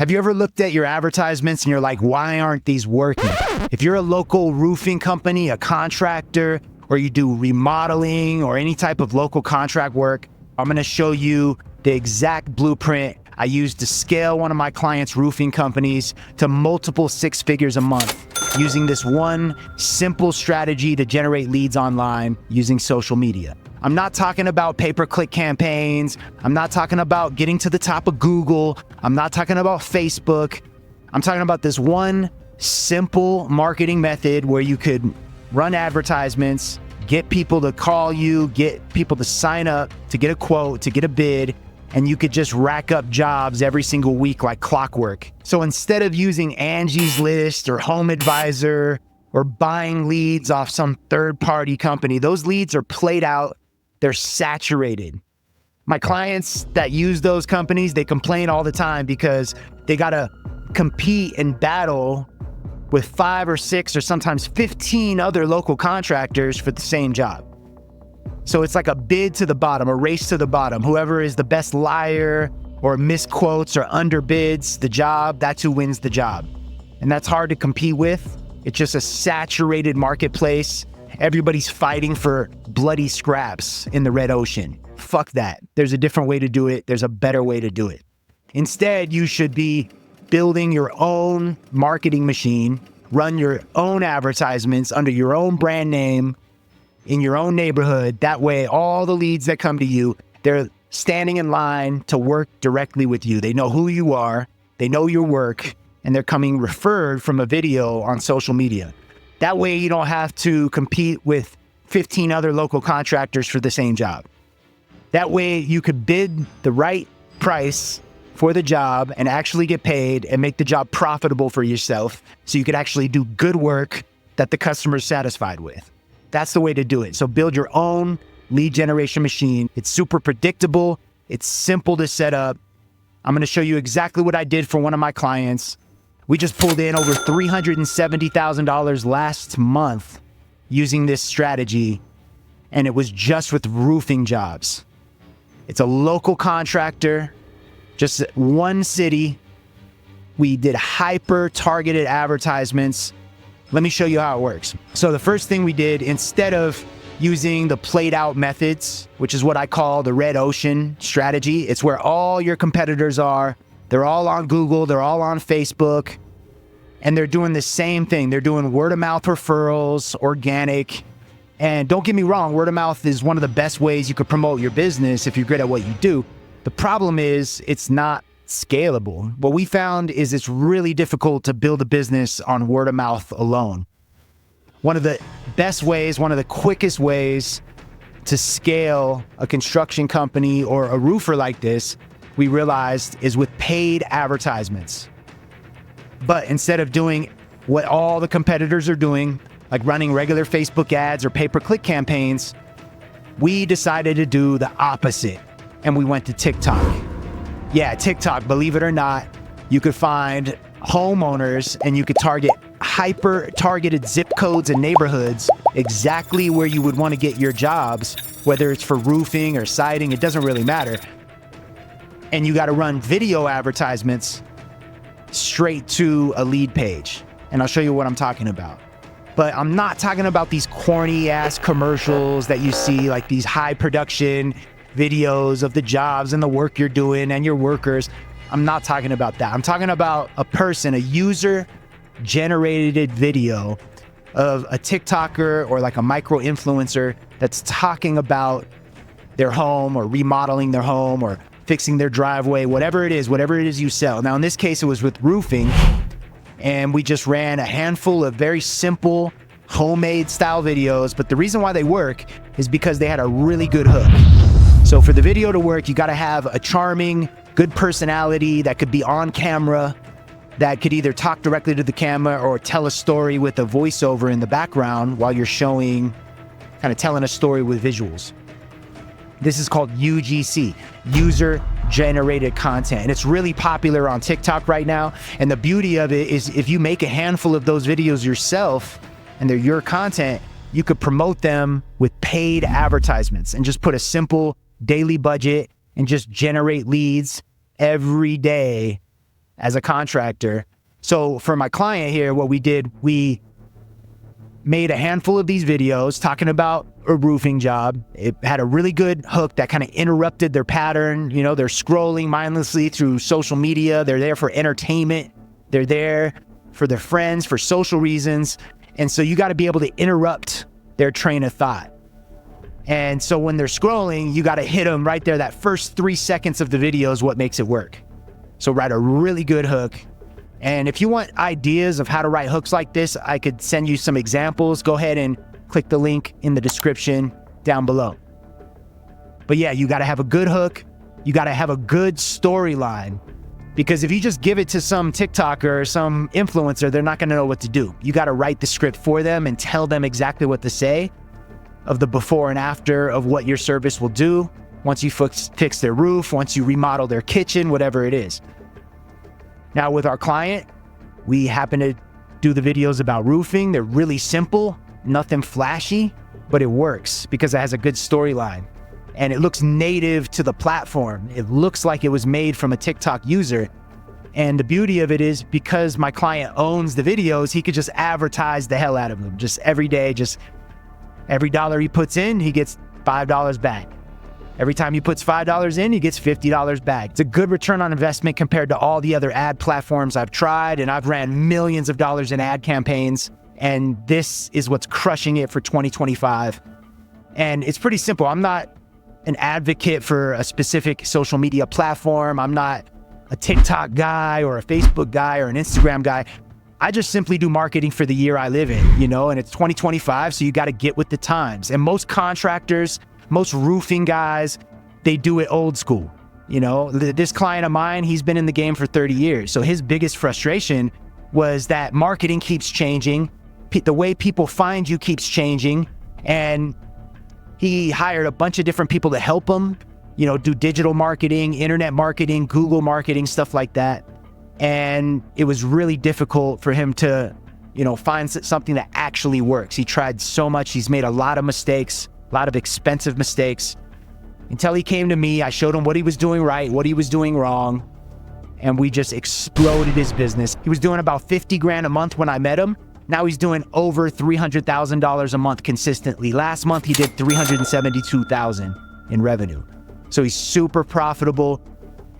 Have you ever looked at your advertisements and you're like, why aren't these working? If you're a local roofing company, a contractor, or you do remodeling or any type of local contract work, I'm gonna show you the exact blueprint I used to scale one of my clients' roofing companies to multiple six figures a month using this one simple strategy to generate leads online using social media. I'm not talking about pay-per-click campaigns. I'm not talking about getting to the top of Google. I'm not talking about Facebook. I'm talking about this one simple marketing method where you could run advertisements, get people to call you, get people to sign up, to get a quote, to get a bid, and you could just rack up jobs every single week like clockwork. So instead of using Angie's List or Home Advisor or buying leads off some third-party company, those leads are played out, they're saturated. My clients that use those companies, they complain all the time because they gotta compete and battle with 5 or 6 or sometimes 15 other local contractors for the same job. So it's like a bid to the bottom, a race to the bottom. Whoever is the best liar or misquotes or underbids the job, that's who wins the job. And that's hard to compete with. It's just a saturated marketplace. Everybody's fighting for bloody scraps in the red ocean. Fuck that. There's a different way to do it. There's a better way to do it. Instead, you should be building your own marketing machine, run your own advertisements under your own brand name in your own neighborhood. That way, all the leads that come to you, they're standing in line to work directly with you. They know who you are, they know your work, and they're coming referred from a video on social media. That way, you don't have to compete with 15 other local contractors for the same job. That way, you could bid the right price for the job and actually get paid and make the job profitable for yourself so you could actually do good work that the customer's satisfied with. That's the way to do it. So build your own lead generation machine. It's super predictable. It's simple to set up. I'm gonna show you exactly what I did for one of my clients. We just pulled in over $370,000 last month using this strategy, and it was just with roofing jobs. It's a local contractor, just one city. We did hyper-targeted advertisements. Let me show you how it works. So the first thing we did, instead of using the played out methods, which is what I call the red ocean strategy, it's where all your competitors are. They're all on Google, they're all on Facebook, and they're doing the same thing. They're doing word of mouth referrals, organic. And don't get me wrong, word of mouth is one of the best ways you could promote your business if you're good at what you do. The problem is it's not scalable. What we found is it's really difficult to build a business on word of mouth alone. One of the best ways, one of the quickest ways to scale a construction company or a roofer like this, we realized, is with paid advertisements. But instead of doing what all the competitors are doing, like running regular Facebook ads or pay-per-click campaigns, we decided to do the opposite. And we went to TikTok. Yeah, TikTok, believe it or not, you could find homeowners and you could target hyper-targeted zip codes and neighborhoods exactly where you would want to get your jobs, whether it's for roofing or siding, it doesn't really matter. And you got to run video advertisements straight to a lead page. And I'll show you what I'm talking about. But I'm not talking about these corny ass commercials that you see, like these high production videos of the jobs and the work you're doing and your workers. I'm not talking about that. I'm talking about a person, a user generated video of a TikToker or like a micro influencer that's talking about their home or remodeling their home or fixing their driveway, whatever it is you sell. Now, in this case, it was with roofing, and we just ran a handful of very simple homemade style videos. But the reason why they work is because they had a really good hook. So for the video to work, you got to have a charming, good personality that could be on camera, that could either talk directly to the camera or tell a story with a voiceover in the background while you're showing, kind of telling a story with visuals. This is called UGC, user generated content. And it's really popular on TikTok right now. And the beauty of it is if you make a handful of those videos yourself and they're your content, you could promote them with paid advertisements and just put a simple daily budget and just generate leads every day as a contractor. So for my client here, what we did, we made a handful of these videos talking about a roofing job. It had a really good hook that kind of interrupted their pattern. You know, they're scrolling mindlessly through social media. They're there for entertainment. They're there for their friends, for social reasons. And so you got to be able to interrupt their train of thought. And so when they're scrolling, you got to hit them right there. That first 3 seconds of the video is what makes it work. So write a really good hook. And if you want ideas of how to write hooks like this, I could send you some examples. Go ahead and click the link in the description down below. But yeah, you got to have a good hook. You got to have a good storyline, because if you just give it to some TikToker or some influencer, they're not going to know what to do. You got to write the script for them and tell them exactly what to say, of the before and after of what your service will do once you fix their roof, once you remodel their kitchen, whatever it is. Now with our client, we happen to do the videos about roofing. They're really simple, nothing flashy, but it works because it has a good storyline and it looks native to the platform. It looks like it was made from a TikTok user. And the beauty of it is, because my client owns the videos, he could just advertise the hell out of them. Just every day, just every dollar he puts in, he gets $5 back. Every time he puts $5 in, he gets $50 back. It's a good return on investment compared to all the other ad platforms I've tried, and I've ran millions of dollars in ad campaigns, and this is what's crushing it for 2025. And it's pretty simple. I'm not an advocate for a specific social media platform. I'm not a TikTok guy or a Facebook guy or an Instagram guy. I just simply do marketing for the year I live in, you know, and it's 2025, so you got to get with the times. And most contractors, most roofing guys, they do it old school. You know, this client of mine, he's been in the game for 30 years. So his biggest frustration was that marketing keeps changing. The way people find you keeps changing. And he hired a bunch of different people to help him, you know, do digital marketing, internet marketing, Google marketing, stuff like that. And it was really difficult for him to, you know, find something that actually works. He tried so much. He's made a lot of mistakes, a lot of expensive mistakes, until he came to me. I showed him what he was doing right, what he was doing wrong, and we just exploded his business. He was doing about 50 grand a month when I met him. Now he's doing over $300,000 a month consistently. Last month, he did $372,000 in revenue. So he's super profitable.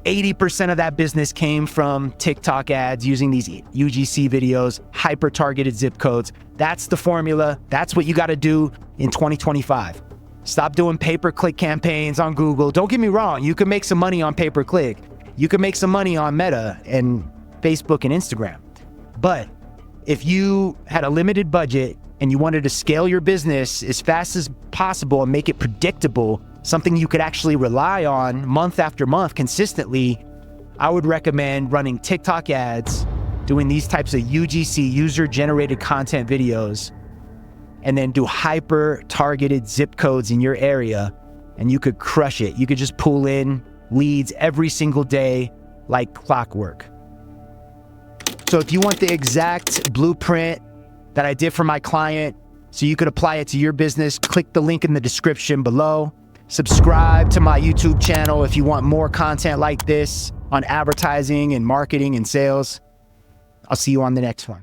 80% of that business came from TikTok ads using these UGC videos, hyper-targeted zip codes. That's the formula. That's what you got to do in 2025. Stop doing pay-per-click campaigns on Google. Don't get me wrong. You can make some money on pay-per-click. You can make some money on Meta and Facebook and Instagram. But if you had a limited budget and you wanted to scale your business as fast as possible and make it predictable, something you could actually rely on month after month consistently, I would recommend running TikTok ads, doing these types of UGC, user-generated content videos, and then do hyper-targeted zip codes in your area, and you could crush it. You could just pull in leads every single day like clockwork. So if you want the exact blueprint that I did for my client so you could apply it to your business, click the link in the description below. Subscribe to my YouTube channel if you want more content like this on advertising and marketing and sales. I'll see you on the next one.